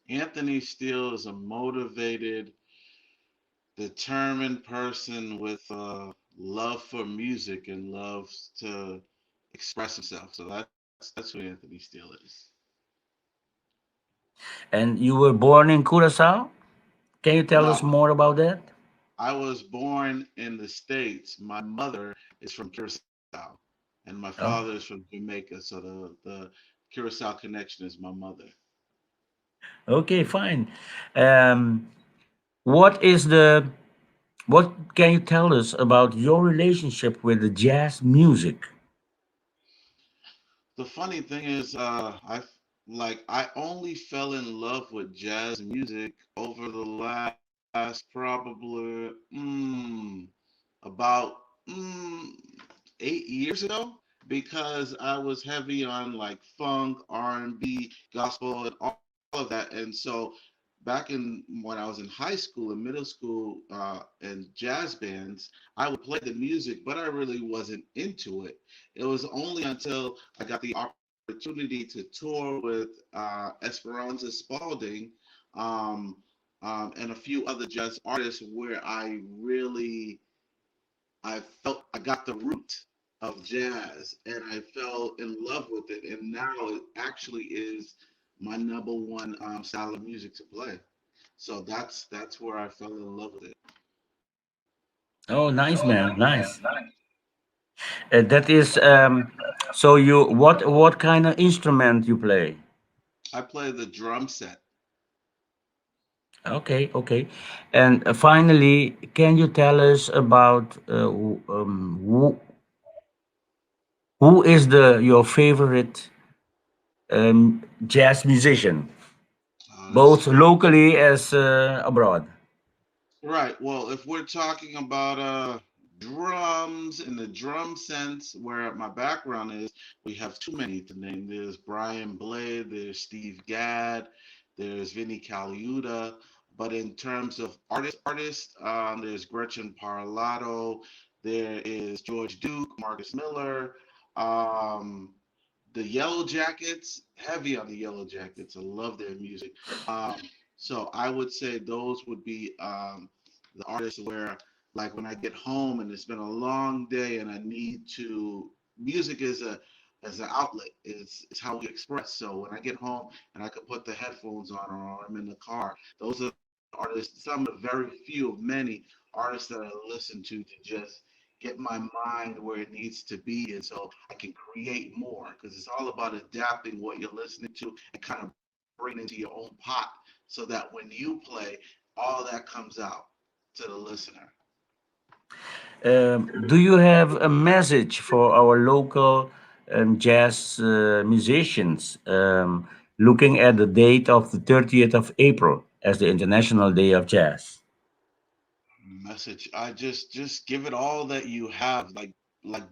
Anthony Steele is a motivated, determined person with a love for music and loves to express himself. So that's who Anthony Steele is. And you were born in Curacao? Can you tell us No, more about that? I was born in the States. My mother is from Curacao, and my father Oh, is from Jamaica. So the Curacao connection is my mother. okay, fine. Um, what is the what can you tell us about your relationship with the jazz music? The funny thing is, I only fell in love with jazz music over the last probably about 8 years ago because I was heavy on like funk, R&B, gospel, and all of that. And so back in when I was in high school and middle school and jazz bands, I would play the music, but I really wasn't into it. It was only until I got the opportunity to tour with Esperanza Spalding um, and a few other jazz artists where I felt I got the root of jazz and I fell in love with it. And now it actually is my number one style of music to play. So that's where I fell in love with it. Oh, nice man, nice. That is so you what kind of instrument you play? I play the drum set. Okay, okay. And finally, can you tell us about who is the your favorite jazz musician, That's both locally as abroad? right. Well, if we're talking about drums in the drum sense, where my background is, we have too many to name. There's Brian Blade, there's Steve Gadd, there's Vinny Caliuta. But in terms of artists, there's Gretchen Parlato, there is George Duke, Marcus Miller, um, the Yellow Jackets, heavy on the Yellow Jackets. I love their music. So I would say those would be the artists where, like, when I get home and it's been a long day and I need to, music is a as an outlet. It's how we express. So when I get home and I could put the headphones on or I'm in the car, those are the artists. Some of the very few of many artists that I listen to just get my mind where it needs to be, and so I can create more because it's all about adapting what you're listening to and kind of bringing it into your own pot so that when you play, all that comes out to the listener. Do you have a message for our local jazz musicians looking at the date of the 30th of April as the International Day of Jazz? Message. I just give it all that you have. Like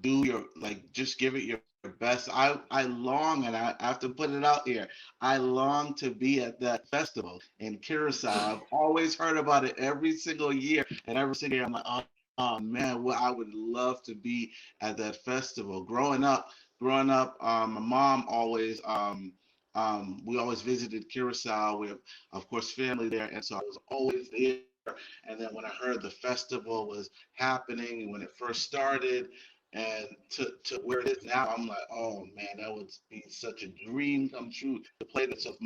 do your like just give it your best. I long and I have to put it out here. I long to be at that festival in Curacao. I've always heard about it every single year, and every single year I'm like, oh man, well I would love to be at that festival. Growing up, my mom always we always visited Curacao. We have, of course, family there, and so I was always there. And then when I heard the festival was happening and when it first started, and to where it is now, I'm like, oh man, that would be such a dream come true to play this. So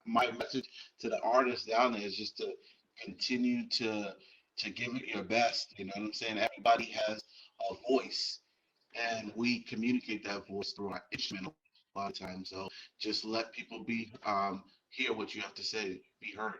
my message to the artists down there is just to continue to give it your best. You know what I'm saying? Everybody has a voice, and we communicate that voice through our instrument a lot of times. So just let people be hear what you have to say, be heard.